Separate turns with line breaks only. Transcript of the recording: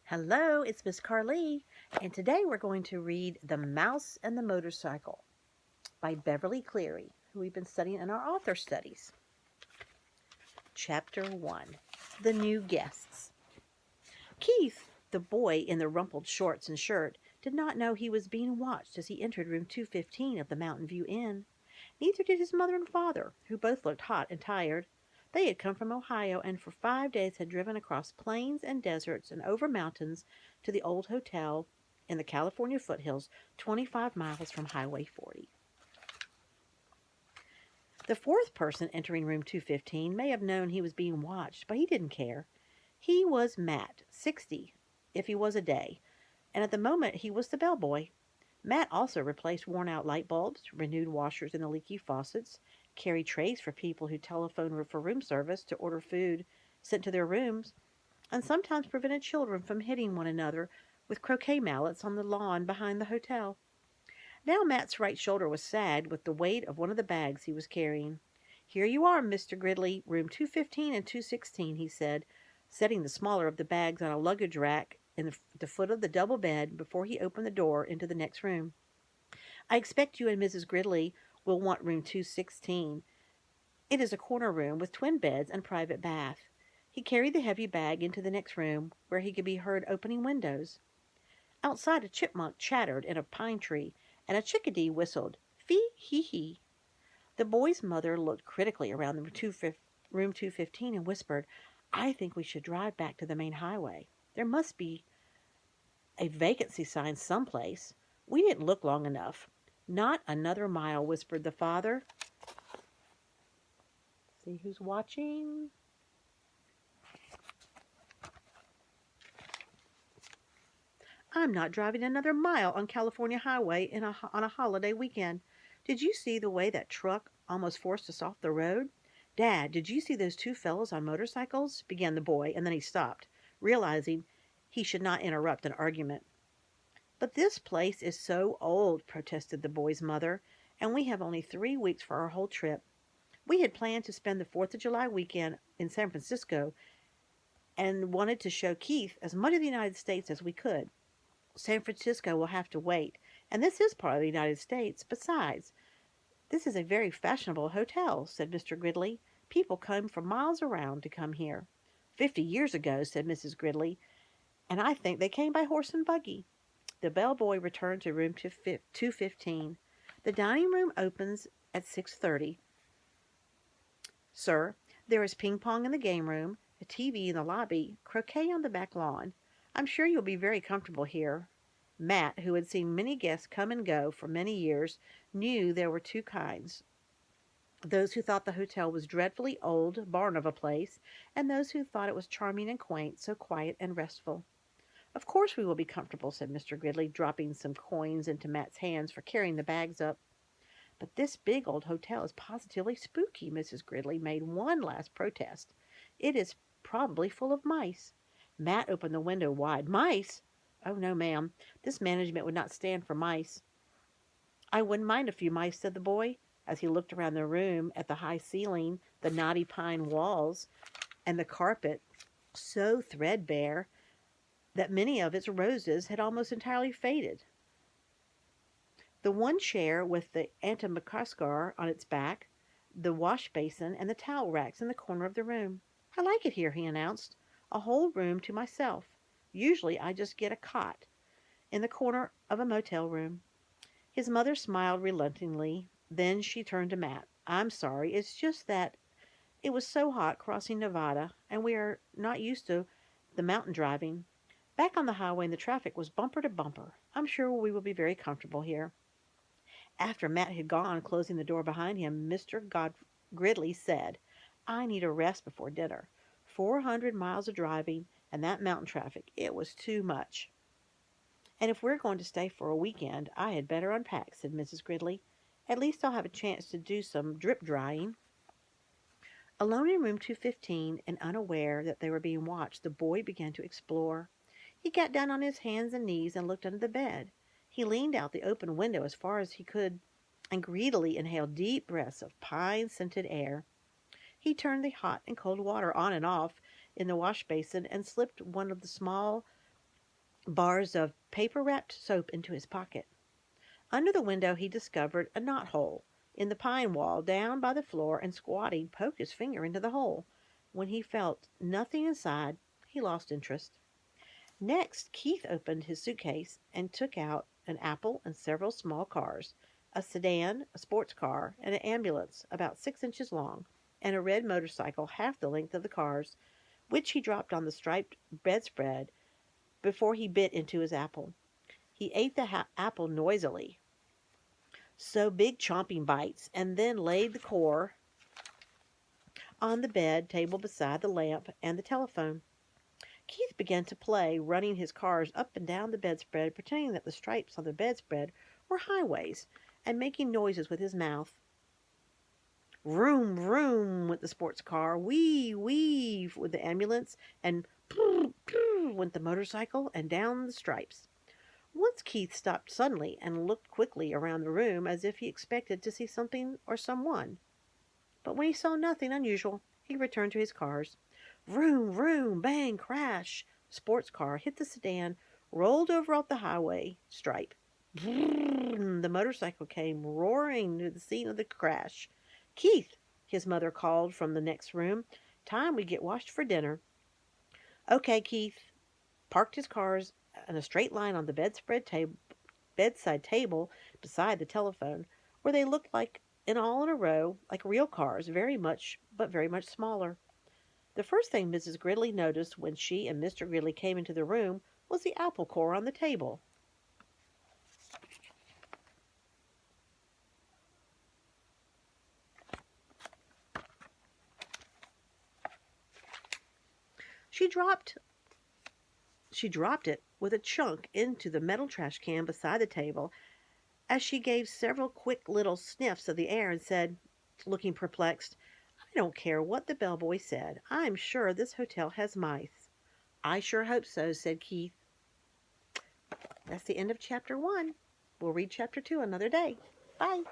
Hello, it's Miss Carly, and today we're going to read The Mouse and the Motorcycle by Beverly Cleary, who we've been studying in our author studies. Chapter 1 The New Guests. Keith, the boy in the rumpled shorts and shirt, did not know he was being watched as he entered room 215 of the Mountain View Inn. Neither did his mother and father, who both looked hot and tired. They had come from Ohio and for 5 days had driven across plains and deserts and over mountains to the old hotel in the California foothills, 25 miles from Highway 40. The fourth person entering room 215 may have known he was being watched, but he didn't care. He was Matt, 60, if he was a day, and at the moment he was the bellboy. Matt also replaced worn-out light bulbs, renewed washers in the leaky faucets, carried trays for people who telephoned for room service to order food sent to their rooms, and sometimes prevented children from hitting one another with croquet mallets on the lawn behind the hotel. Now Matt's right shoulder was sagged with the weight of one of the bags he was carrying. "Here you are, Mr. Gridley, room 215 and 216, he said, setting the smaller of the bags on a luggage rack in the foot of the double bed before he opened the door into the next room. "I expect you and Mrs. Gridley will want room 216. It is a corner room with twin beds and private bath." He carried the heavy bag into the next room, where he could be heard opening windows. Outside a chipmunk chattered in a pine tree, and a chickadee whistled, "Fee-hee-hee." The boy's mother looked critically around room 215 and whispered, "I think we should drive back to the main highway. There must be a vacancy sign someplace. We didn't look long enough." "Not another mile," whispered the father. See who's watching? "I'm not driving another mile on California Highway on a holiday weekend. Did you see the way that truck almost forced us off the road?" "Dad, did you see those two fellows on motorcycles?" began the boy, and then he stopped, realizing he should not interrupt an argument. "But this place is so old," protested the boy's mother, "and we have only 3 weeks for our whole trip. We had planned to spend the 4th of July weekend in San Francisco and wanted to show Keith as much of the United States as we could. San Francisco will have to wait, and this is part of the United States. Besides, this is a very fashionable hotel," said Mr. Gridley. "People come from miles around to come here." "50 years ago," said Mrs. Gridley, "and I think they came by horse and buggy." The bellboy returned to room 215. "The dining room opens at 6:30, sir. There is ping-pong in the game room, a TV in the lobby, croquet on the back lawn. I'm sure you'll be very comfortable here." Matt, who had seen many guests come and go for many years, knew there were two kinds: those who thought the hotel was dreadfully old barn of a place, and those who thought it was charming and quaint, so quiet and restful. "Of course we will be comfortable," said Mr. Gridley, dropping some coins into Matt's hands for carrying the bags up. "But this big old hotel is positively spooky," Mrs. Gridley made one last protest. "It is probably full of mice." Matt opened the window wide. "Mice? Oh, no, ma'am. This management would not stand for mice." "I wouldn't mind a few mice," said the boy, as he looked around the room at the high ceiling, the knotty pine walls, and the carpet so threadbare that many of its roses had almost entirely faded. The one chair with the antimacassar on its back, the wash basin, and the towel racks in the corner of the room. "I like it here," he announced. "A whole room to myself. Usually I just get a cot in the corner of a motel room." His mother smiled reluctantly. Then she turned to Matt. "I'm sorry. It's just that it was so hot crossing Nevada, and we are not used to the mountain driving. Back on the highway the traffic was bumper to bumper. I'm sure we will be very comfortable here." After Matt had gone, closing the door behind him, Gridley said, "I need a rest before dinner. 400 miles of driving and that mountain traffic. It was too much." "And if we're going to stay for a weekend, I had better unpack," said Mrs. Gridley. "At least I'll have a chance to do some drip drying." Alone in room 215 and unaware that they were being watched, the boy began to explore. He got down on his hands and knees and looked under the bed. He leaned out the open window as far as he could and greedily inhaled deep breaths of pine-scented air. He turned the hot and cold water on and off in the wash basin and slipped one of the small bars of paper-wrapped soap into his pocket. Under the window he discovered a knothole in the pine wall down by the floor, and squatting, poked his finger into the hole. When he felt nothing inside, he lost interest. Next, Keith opened his suitcase and took out an apple and several small cars, a sedan, a sports car, and an ambulance about 6 inches long, and a red motorcycle half the length of the cars, which he dropped on the striped bedspread before he bit into his apple. He ate the apple noisily, so big chomping bites, and then laid the core on the bed table beside the lamp and the telephone. Keith began to play, running his cars up and down the bedspread, pretending that the stripes on the bedspread were highways, and making noises with his mouth. Vroom, vroom went the sports car, wee, wee went the ambulance, and pooh, pooh went the motorcycle, and down the stripes. Once Keith stopped suddenly and looked quickly around the room as if he expected to see something or someone. But when he saw nothing unusual, he returned to his cars. Vroom, vroom, bang, crash. The sports car hit the sedan, rolled over off the highway stripe. Vroom, the motorcycle came roaring to the scene of the crash. Keith, his mother called from the next room. Time we get washed for dinner. Okay, Keith parked his cars in a straight line on the bedside table beside the telephone, where they looked like all in a row, like real cars, very much smaller. The first thing Mrs. Gridley noticed when she and Mr. Gridley came into the room was the apple core on the table. She dropped it with a chunk into the metal trash can beside the table as she gave several quick little sniffs of the air and said, looking perplexed, I don't care what the bellboy said. I'm sure this hotel has mice. I sure hope so, said Keith. That's the end of chapter 1. We'll read chapter 2 another day. Bye.